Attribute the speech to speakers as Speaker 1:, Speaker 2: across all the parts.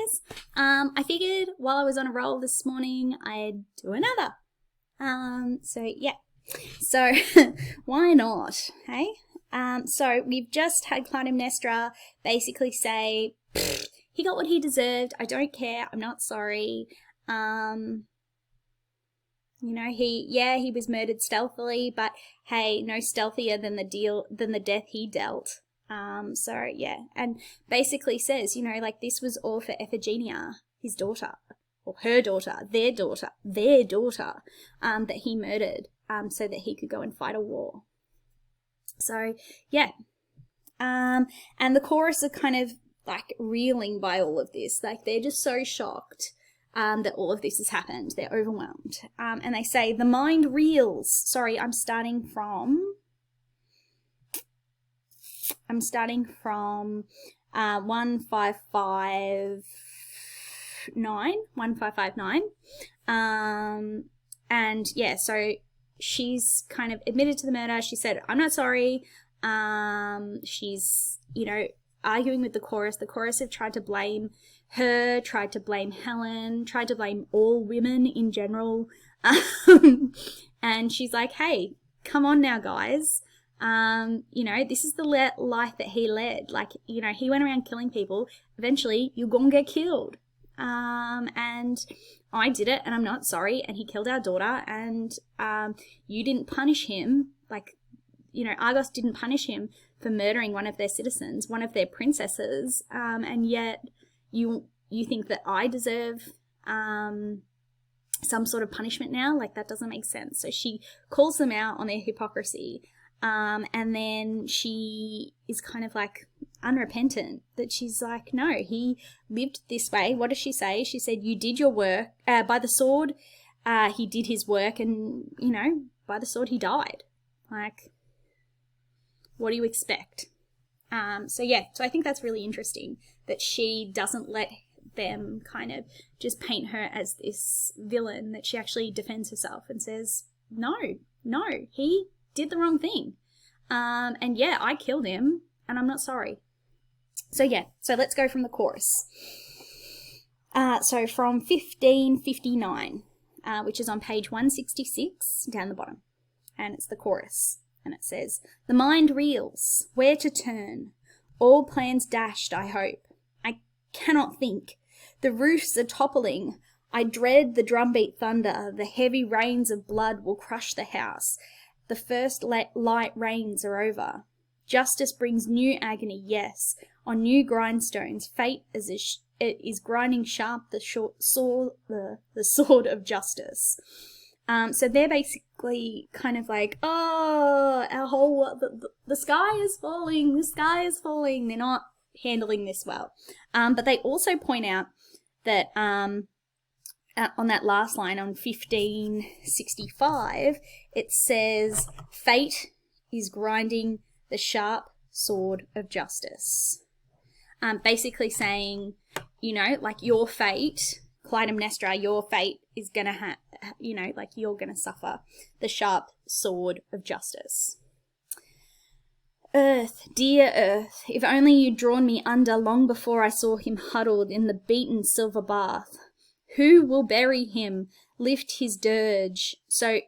Speaker 1: guys. I figured while I was on a roll this morning, I'd do another. So yeah. So why not? Hey? So we've just had Clytemnestra basically say, he got what he deserved. I don't care. I'm not sorry. You know, he was murdered stealthily, but hey, no stealthier than the death he dealt. So yeah, and basically says, you know, like this was all for Iphigenia, his daughter, or her daughter, their daughter, that he murdered, so that he could go and fight a war. So yeah, and the chorus are kind of like reeling by all of this, like they're just so shocked that all of this has happened. They're overwhelmed, and they say the mind reels. Sorry, I'm starting from 1559, and yeah, so she's kind of admitted to the murder. She said, I'm not sorry. She's, you know, arguing with the chorus. The chorus have tried to blame her, tried to blame Helen, tried to blame all women in general. And she's like, hey, come on now, guys. You know, this is the life that he led. Like, you know, he went around killing people. Eventually, you're gonna get killed. And I did it, and I'm not sorry. And he killed our daughter, and you didn't punish him. Like, you know, Argos didn't punish him for murdering one of their citizens, one of their princesses. And yet you think that I deserve some sort of punishment now? Like, that doesn't make sense. So she calls them out on their hypocrisy. And then she is kind of like unrepentant, that she's like, no, he lived this way. What does she say? She said, you did your work, by the sword, he did his work, and, you know, by the sword he died. Like, what do you expect? So yeah, so I think that's really interesting that she doesn't let them kind of just paint her as this villain, that she actually defends herself and says, no, he did the wrong thing. And yeah, I killed him, and I'm not sorry. So yeah, so let's go from the chorus. So from 1559, which is on page 166, down the bottom. And it's the chorus. And it says, the mind reels, where to turn? All plans dashed, I hope. I cannot think. The roofs are toppling. I dread the drumbeat thunder. The heavy rains of blood will crush the house. The first light rains are over. Justice brings new agony, yes, on new grindstones. Fate is grinding sharp the sword of justice. So they're basically kind of like, oh, our whole, the sky is falling, They're not handling this well. But they also point out that on that last line, on 1565, it says, fate is grinding the sharp sword of justice. Basically saying, you know, like your fate, Clytemnestra, your fate is going to you know, like you're going to suffer the sharp sword of justice. Earth, dear earth, if only you'd drawn me under long before I saw him huddled in the beaten silver bath. Who will bury him, lift his dirge? So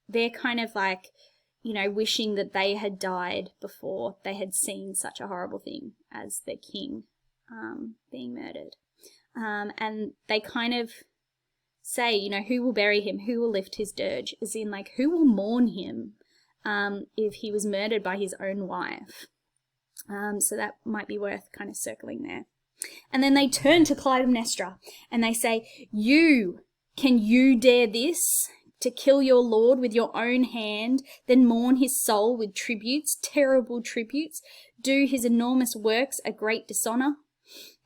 Speaker 1: they're kind of like, you know, wishing that they had died before they had seen such a horrible thing as their king being murdered. And they kind of say, you know, who will bury him? Who will lift his dirge? As in, like, who will mourn him if he was murdered by his own wife? So that might be worth kind of circling there. And then they turn to Clytemnestra and they say, can you dare this? To kill your lord with your own hand, then mourn his soul with tributes, terrible tributes, do his enormous works a great dishonor?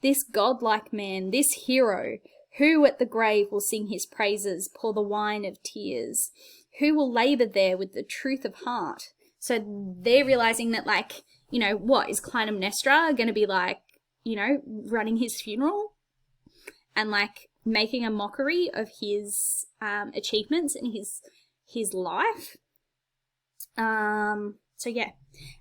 Speaker 1: This godlike man, this hero, who at the grave will sing his praises, pour the wine of tears? Who will labor there with the truth of heart? So they're realizing that, like, you know, what is Clytemnestra going to be like, you know, running his funeral and like making a mockery of his achievements and his life. So yeah,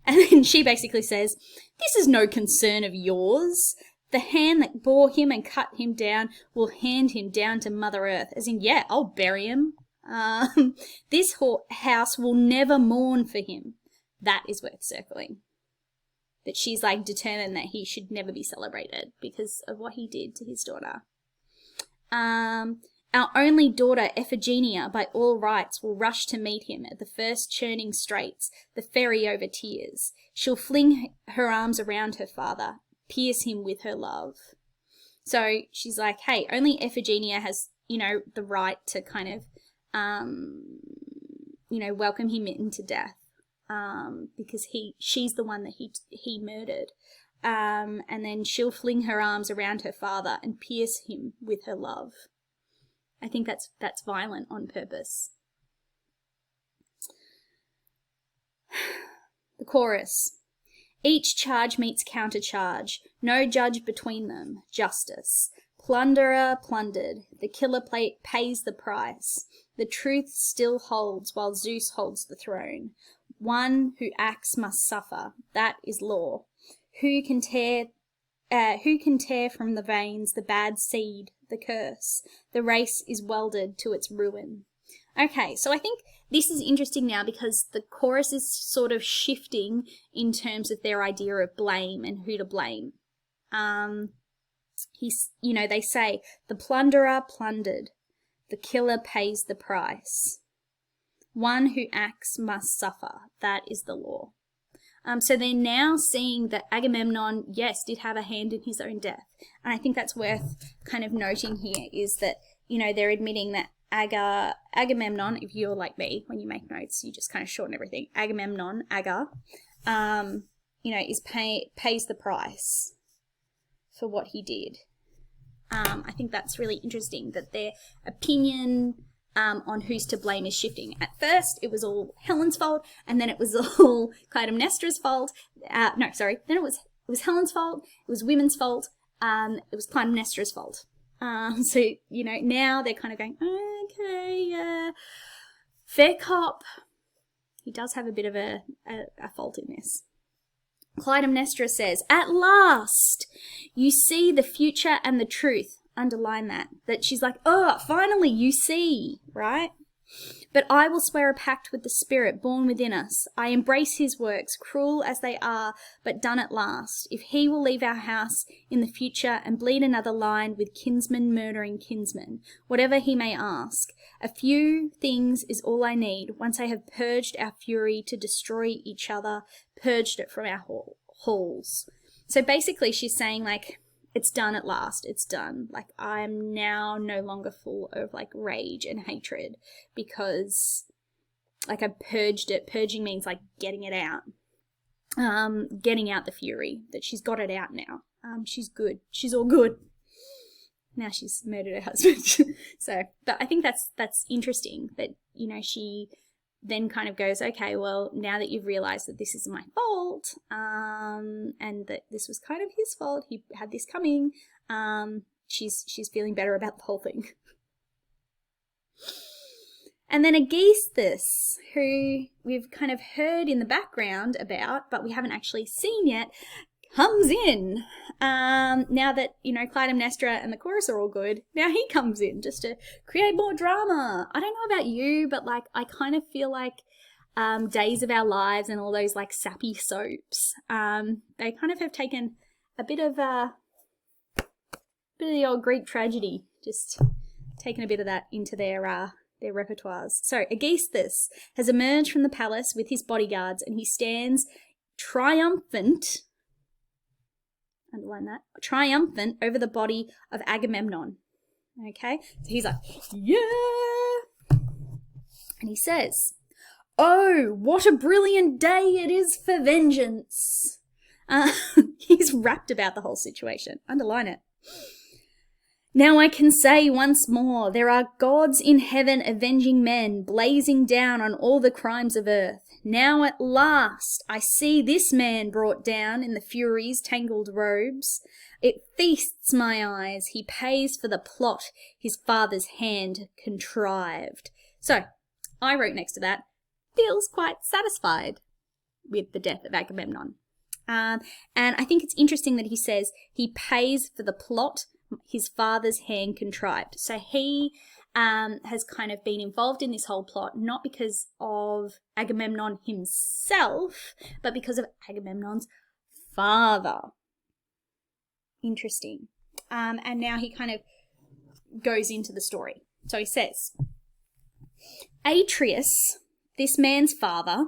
Speaker 1: and then she basically says, "This is no concern of yours. The hand that bore him and cut him down will hand him down to Mother Earth. As in, yeah, I'll bury him. This house will never mourn for him. That is worth circling. That she's like determined that he should never be celebrated because of what he did to his daughter. Our only daughter, Iphigenia, by all rights, will rush to meet him at the first churning straits, the ferry over tears. She'll fling her arms around her father, pierce him with her love. So she's like, hey, only Iphigenia has, the right to kind of, welcome him into death, because she's the one that he murdered. And then she'll fling her arms around her father and pierce him with her love. I think that's violent on purpose. The chorus. Each charge meets countercharge, no judge between them, justice. Plunderer plundered, the killer pays the price. The truth still holds while Zeus holds the throne. One who acts must suffer, that is law. Who can tear from the veins the bad seed, the curse? The race is welded to its ruin. Okay, so I think this is interesting now because the chorus is sort of shifting in terms of their idea of blame and who to blame. They say, the plunderer plundered, the killer pays the price. One who acts must suffer, that is the law. So they're now seeing that Agamemnon, yes, did have a hand in his own death. And I think that's worth kind of noting here is that, they're admitting that Agamemnon, if you're like me, when you make notes, you just kind of shorten everything. Agamemnon, pays the price for what he did. I think that's really interesting that their opinion on who's to blame is shifting. At first, it was all Helen's fault, and then it was all Clytemnestra's fault. Then it was Helen's fault, it was women's fault, it was Clytemnestra's fault. Now they're kind of going, okay, yeah, fair cop. He does have a bit of a fault in this. Clytemnestra says, at last, you see the future and the truth. Underline that she's like, oh, finally you see, right? But I will swear a pact with the spirit born within us. I embrace his works, cruel as they are, but done at last. If he will leave our house in the future and bleed another line with kinsman murdering kinsman, whatever he may ask, a few things is all I need. Once I have purged our fury to destroy each other, purged it from our halls. So basically she's saying like, it's done at last, it's done. Like, I'm now no longer full of, like, rage and hatred because, like, I purged it. Purging means, like, getting it out. Getting out the fury, that she's got it out now. She's good. She's all good. Now she's murdered her husband. But I think that's interesting that, she then kind of goes, okay, well, now that you've realised that this is my fault, and that this was kind of his fault, he had this coming, she's feeling better about the whole thing. And then Aegisthus, who we've kind of heard in the background about, but we haven't actually seen yet, comes in. Now that, Clytemnestra and the chorus are all good, now he comes in just to create more drama. I don't know about you, but, like, I kind of feel like Days of Our Lives and all those, like, sappy soaps, they kind of have taken a bit of the old Greek tragedy, just taken a bit of that into their repertoires. So Aegisthus has emerged from the palace with his bodyguards, and he stands triumphant, underline that, triumphant over the body of Agamemnon. Okay? So he's like, yeah! And he says, oh, what a brilliant day it is for vengeance. He's rapt about the whole situation. Underline it. Now I can say once more, there are gods in heaven avenging men, blazing down on all the crimes of earth. Now at last I see this man brought down in the Furies' tangled robes. It feasts my eyes, he pays for the plot his father's hand contrived. So, I wrote next to that, feels quite satisfied with the death of Agamemnon. And I think it's interesting that he says he pays for the plot his father's hand contrived. So he has kind of been involved in this whole plot, not because of Agamemnon himself, but because of Agamemnon's father. Interesting. And now he kind of goes into the story. So he says, Atreus, this man's father,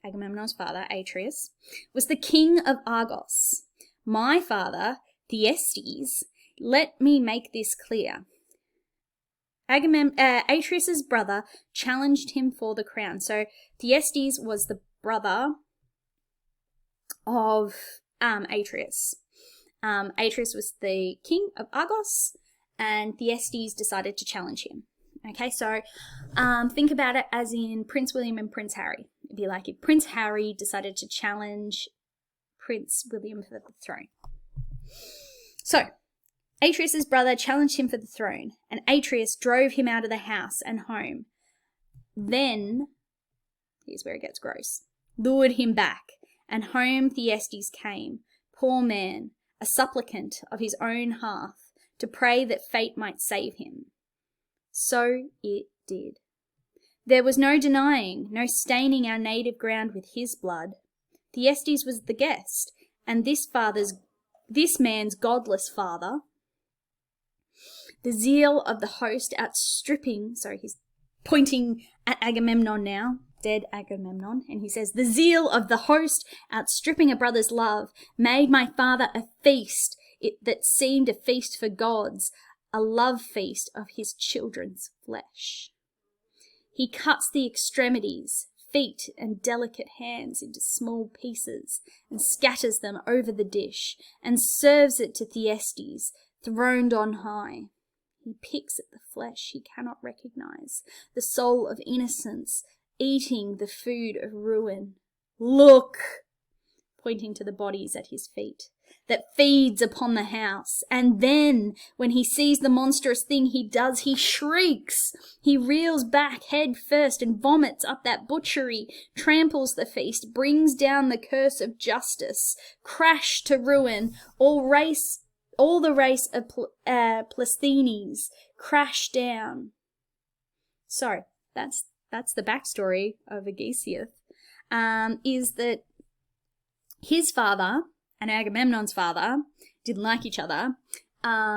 Speaker 1: Agamemnon's father, Atreus, was the king of Argos. My father, Thyestes, let me make this clear. Atreus's brother challenged him for the crown. So Thyestes was the brother of Atreus. Atreus was the king of Argos, and Thyestes decided to challenge him. Okay, so think about it as in Prince William and Prince Harry. It'd be like if Prince Harry decided to challenge Prince William for the throne. So, Atreus' brother challenged him for the throne, and Atreus drove him out of the house and home. Then, here's where it gets gross, lured him back, and home Thyestes came, poor man, a supplicant of his own hearth, to pray that fate might save him. So it did. There was no denying, no staining our native ground with his blood. Thyestes was the guest, and this man's godless father, the zeal of the host outstripping, he's pointing at Agamemnon now, dead Agamemnon, and he says, the zeal of the host outstripping a brother's love made my father a feast that seemed a feast for gods, a love feast of his children's flesh. He cuts the extremities, feet and delicate hands into small pieces and scatters them over the dish and serves it to Thyestes, throned on high. He picks at the flesh he cannot recognize, the soul of innocence, eating the food of ruin. Look, pointing to the bodies at his feet, that feeds upon the house. And then, when he sees the monstrous thing he does, he shrieks. He reels back head first and vomits up that butchery, tramples the feast, brings down the curse of justice, crash to ruin, all the race of Plesthenes crash down. So, that's the backstory of Aegisthus, is that his father and Agamemnon's father didn't like each other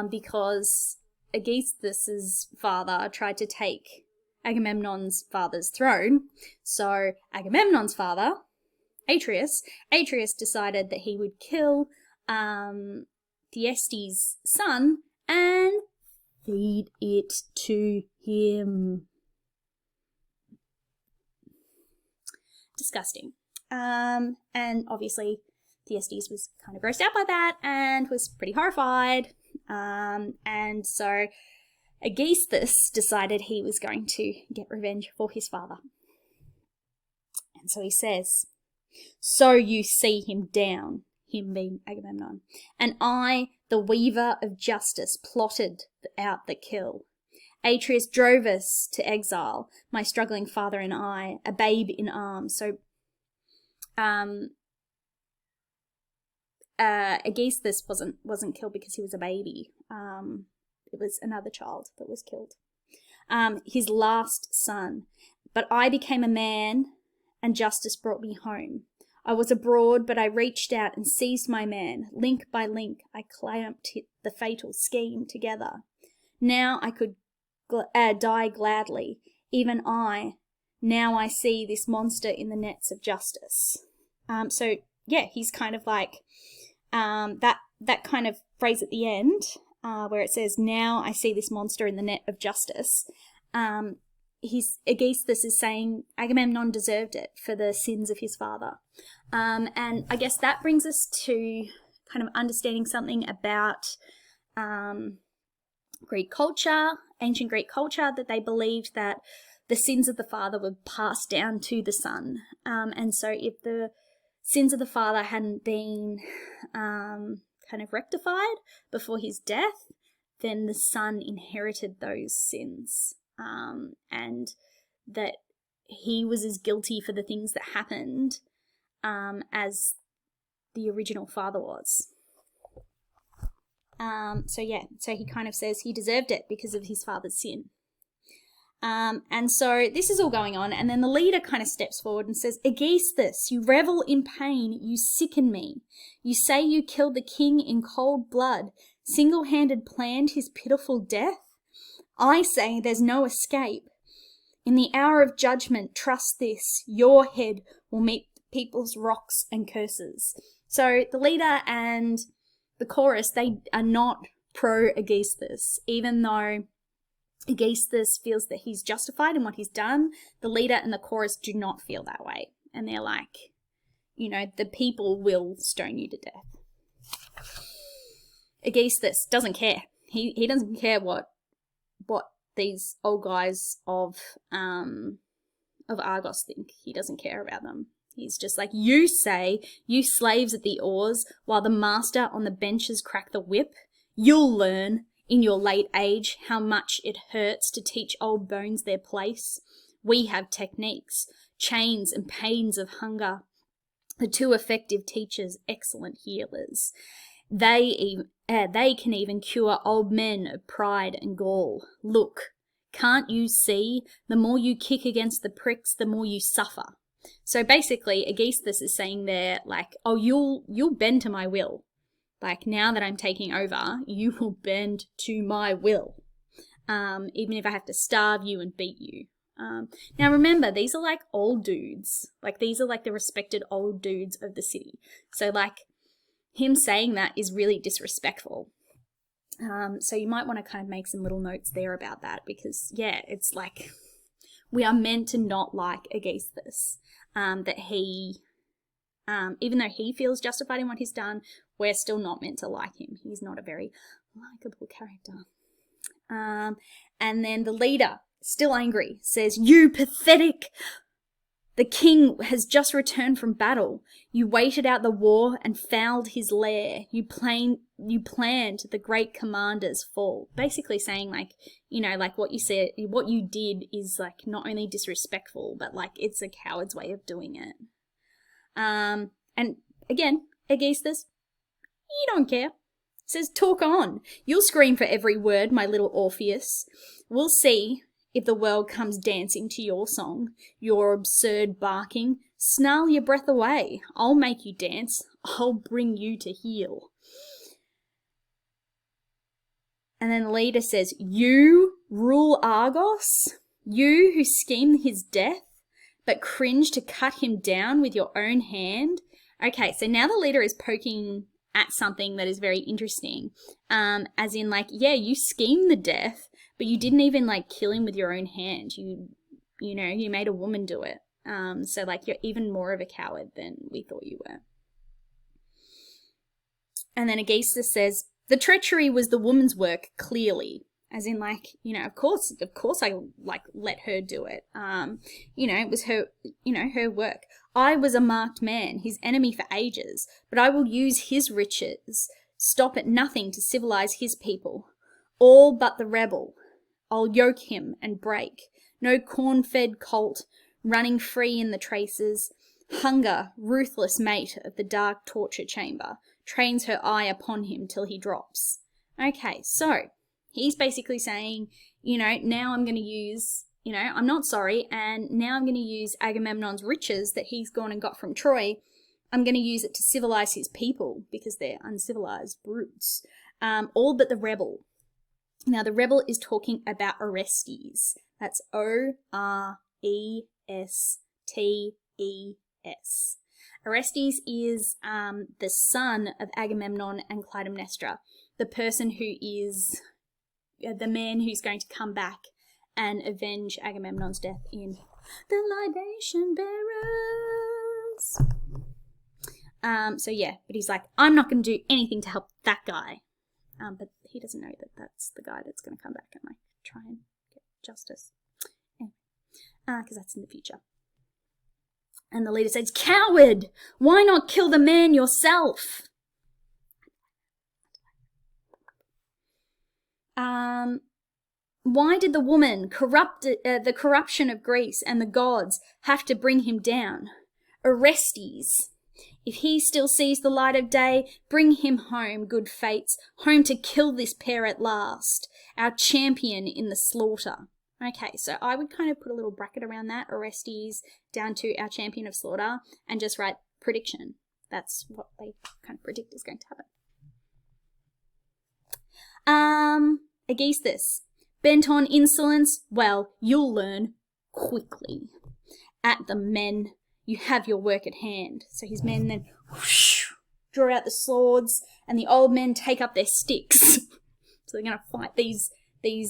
Speaker 1: because Aegisthus's father tried to take Agamemnon's father's throne. So Agamemnon's father, Atreus decided that he would kill Thyestes' son and feed it to him. Disgusting. And obviously Thyestes was kind of grossed out by that and was pretty horrified. And so Aegisthus decided he was going to get revenge for his father. And so he says, so you see him down, him being Agamemnon, and I, the weaver of justice, plotted out the kill. Atreus drove us to exile, my struggling father and I, a babe in arms. So Aegisthus wasn't killed because he was a baby. It was another child that was killed. His last son. But I became a man, and justice brought me home. I was abroad, but I reached out and seized my man. Link by link, I clamped the fatal scheme together. Now I could die gladly. Even I. Now I see this monster in the nets of justice. So yeah, he's kind of like that kind of phrase at the end where it says, now I see this monster in the net of justice. Aegisthus is saying Agamemnon deserved it for the sins of his father. And I guess that brings us to kind of understanding something about Greek culture, ancient Greek culture, that they believed that the sins of the father were passed down to the son. And so if the sins of the father hadn't been kind of rectified before his death, then the son inherited those sins. And that he was as guilty for the things that happened as the original father was. So he kind of says he deserved it because of his father's sin. And so this is all going on, and then the leader kind of steps forward and says, Aegisthus, you revel in pain, you sicken me. You say you killed the king in cold blood, single-handed planned his pitiful death? I say there's no escape. In the hour of judgment, trust this, your head will meet people's rocks and curses. So the leader and the chorus, they are not pro-Aegisthus, even though Aegisthus feels that he's justified in what he's done. The leader and the chorus do not feel that way. And they're like, the people will stone you to death. Aegisthus doesn't care. He doesn't care what these old guys of Argos think. He doesn't care about them. He's just like, you say, you slaves at the oars, while the master on the benches crack the whip. You'll learn in your late age how much it hurts to teach old bones their place. We have techniques, chains and pains of hunger. The two effective teachers, excellent healers. They can even cure old men of pride and gall. Look, can't you see? The more you kick against the pricks, the more you suffer. So basically, Aegisthus is saying there, like, oh, you'll bend to my will. Like, now that I'm taking over, you will bend to my will. Even if I have to starve you and beat you. Now remember, these are like old dudes. Like, these are like the respected old dudes of the city. So like, him saying that is really disrespectful. So you might want to kind of make some little notes there about that, because yeah, it's like, we are meant to not like Aegisthus. That he, even though he feels justified in what he's done, we're still not meant to like him. He's not a very likable character. And then the leader, still angry, says, you pathetic! The king has just returned from battle. You waited out the war and fouled his lair. You planned the great commander's fall. Basically saying, like, like what you said, what you did is like not only disrespectful, but like it's a coward's way of doing it. And again, Aegisthus, you don't care. Says, talk on. You'll scream for every word, my little Orpheus. We'll see if the world comes dancing to your song, your absurd barking. Snarl your breath away. I'll make you dance. I'll bring you to heel. And then the leader says, you rule Argos? You who schemed his death, but cringe to cut him down with your own hand? Okay, so now the leader is poking at something that is very interesting. As in, like, yeah, you schemed the death, but you didn't even like kill him with your own hand. You made a woman do it. So like, you're even more of a coward than we thought you were. And then Aegisthus says, the treachery was the woman's work, clearly. As in, like, of course I like let her do it. It was her, her work. I was a marked man, his enemy for ages, but I will use his riches, stop at nothing to civilize his people. All but the rebel. I'll yoke him and break. No corn-fed colt running free in the traces. Hunger, ruthless mate of the dark torture chamber, trains her eye upon him till he drops. Okay, so he's basically saying, now I'm going to use, I'm not sorry, and now I'm going to use Agamemnon's riches that he's gone and got from Troy. I'm going to use it to civilize his people because they're uncivilized brutes. All but the rebel. Now, the rebel is talking about Orestes. That's Orestes. Orestes is the son of Agamemnon and Clytemnestra, the person who is the man who's going to come back and avenge Agamemnon's death in the libation bearers. So yeah, but he's like, I'm not going to do anything to help that guy. But he doesn't know that that's the guy that's going to come back and like try and get justice. Anyway, because that's in the future. And the leader says, coward! Why not kill the man yourself? Why did the woman the corruption of Greece and the gods have to bring him down? Orestes, If he still sees the light of day, bring him home, good fates, home to kill this pair at last, our champion in the slaughter. Okay, so I would kind of put a little bracket around that, Orestes down to our champion of slaughter, and just write prediction. That's what they kind of predict is going to happen. Aegisthus, bent on insolence, well, you'll learn quickly. At the men, you have your work at hand. So his men then whoosh, draw out the swords, and the old men take up their sticks. So they're going to fight these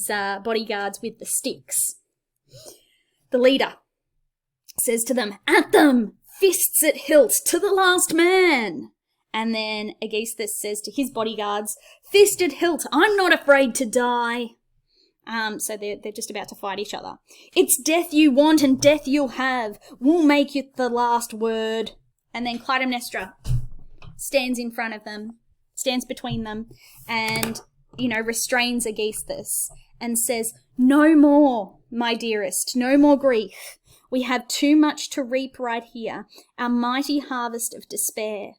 Speaker 1: bodyguards with the sticks. The leader says to them, at them, fists at hilt, to the last man. And then Aegisthus says to his bodyguards, fist at hilt, I'm not afraid to die. So they're just about to fight each other. It's death you want and death you'll have. We'll make it the last word. And then Clytemnestra stands in front of them, stands between them, and, restrains Aegisthus and says, no more, my dearest, no more grief. We have too much to reap right here, our mighty harvest of despair.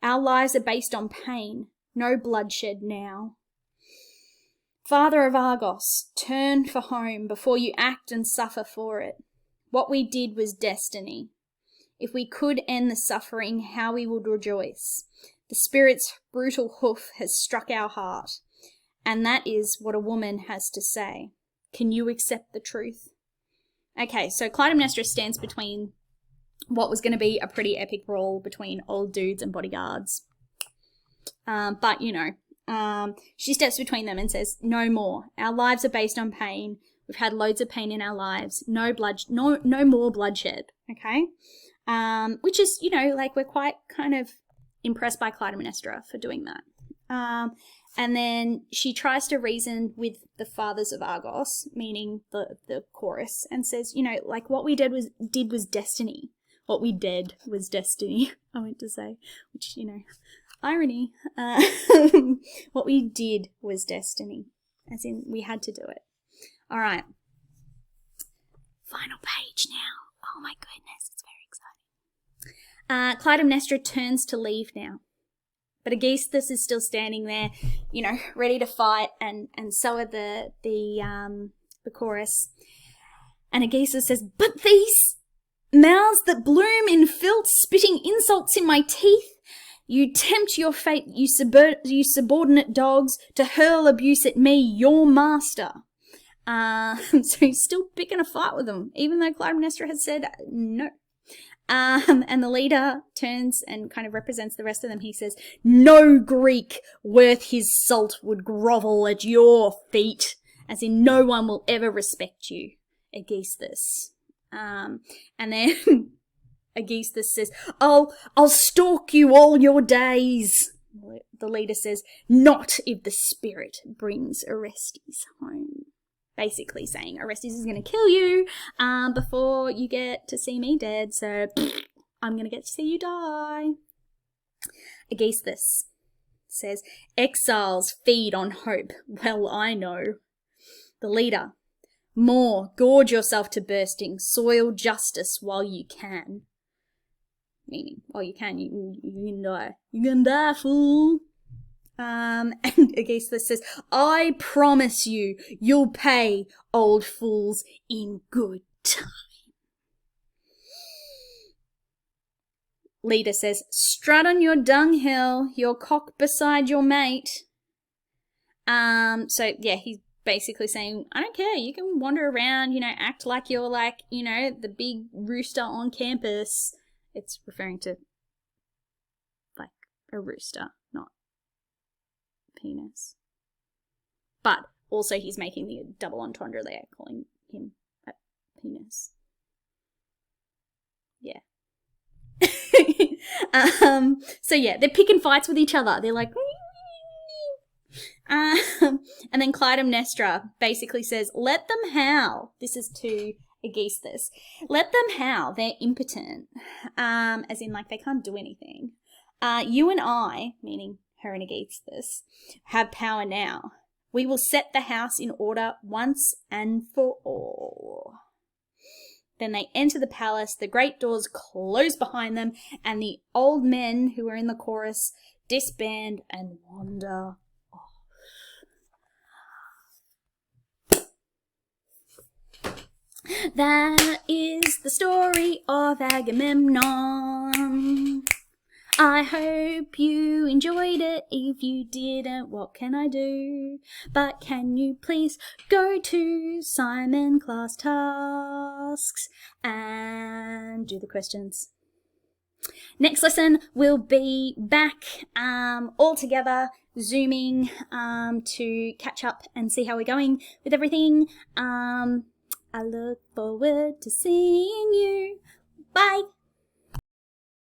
Speaker 1: Our lives are based on pain, no bloodshed now. Father of Argos, turn for home before you act and suffer for it. What we did was destiny. If we could end the suffering, how we would rejoice. The spirit's brutal hoof has struck our heart, and that is what a woman has to say. Can you accept the truth? Okay, so Clytemnestra stands between what was going to be a pretty epic brawl between old dudes and bodyguards. She steps between them and says, no more. Our lives are based on pain. We've had loads of pain in our lives. No more bloodshed. Okay? Which is, we're quite kind of impressed by Clytemnestra for doing that. And then she tries to reason with the fathers of Argos, meaning the chorus, and says, what we did was destiny. What we did was destiny, I meant to say, which, irony. What we did was destiny, as in we had to do it. All right. Final page now. Oh my goodness, it's very exciting. Clytemnestra turns to leave now, but Aegisthus is still standing there, ready to fight, and so are the chorus. And Aegisthus says, but these mouths that bloom in filth, spitting insults in my teeth, you tempt your fate, you subordinate dogs, to hurl abuse at me, your master. So he's still picking a fight with them, even though Clytemnestra has said no. And the leader turns and kind of represents the rest of them. He says, no Greek worth his salt would grovel at your feet, as in no one will ever respect you, Aegisthus. And then Aegisthus says, I'll stalk you all your days. The leader says, not if the spirit brings Orestes home. Basically saying Orestes is going to kill you before you get to see me dead, so I'm going to get to see you die. Aegisthus says, exiles feed on hope. Well, I know. The leader, more, gorge yourself to bursting, soil justice while you can. Meaning, while you can, you can die. You can die, fool. And Aegisthus says, I promise you, you'll pay, old fools, in good time. Leader says, strut on your dunghill, your cock beside your mate. So yeah, he's basically saying, I don't care, you can wander around, act like you're the big rooster on campus. It's referring to a rooster, not penis. But also he's making the double entendre there, calling him a penis. Yeah. So yeah, they're picking fights with each other. They're like, and then Clytemnestra basically says, let them howl. This is to Aegisthus. Let them howl. They're impotent. As in, they can't do anything. You and I, meaning her and Aegisthus, have power now. We will set the house in order once and for all. Then they enter the palace, the great doors close behind them, and the old men who are in the chorus disband and wander off. That is the story of Agamemnon. I hope you enjoyed it. If you didn't, what can I do? But can you please go to Simon Class Tasks and do the questions? Next lesson, we'll be back all together, Zooming to catch up and see how we're going with everything. I look forward to seeing you. Bye.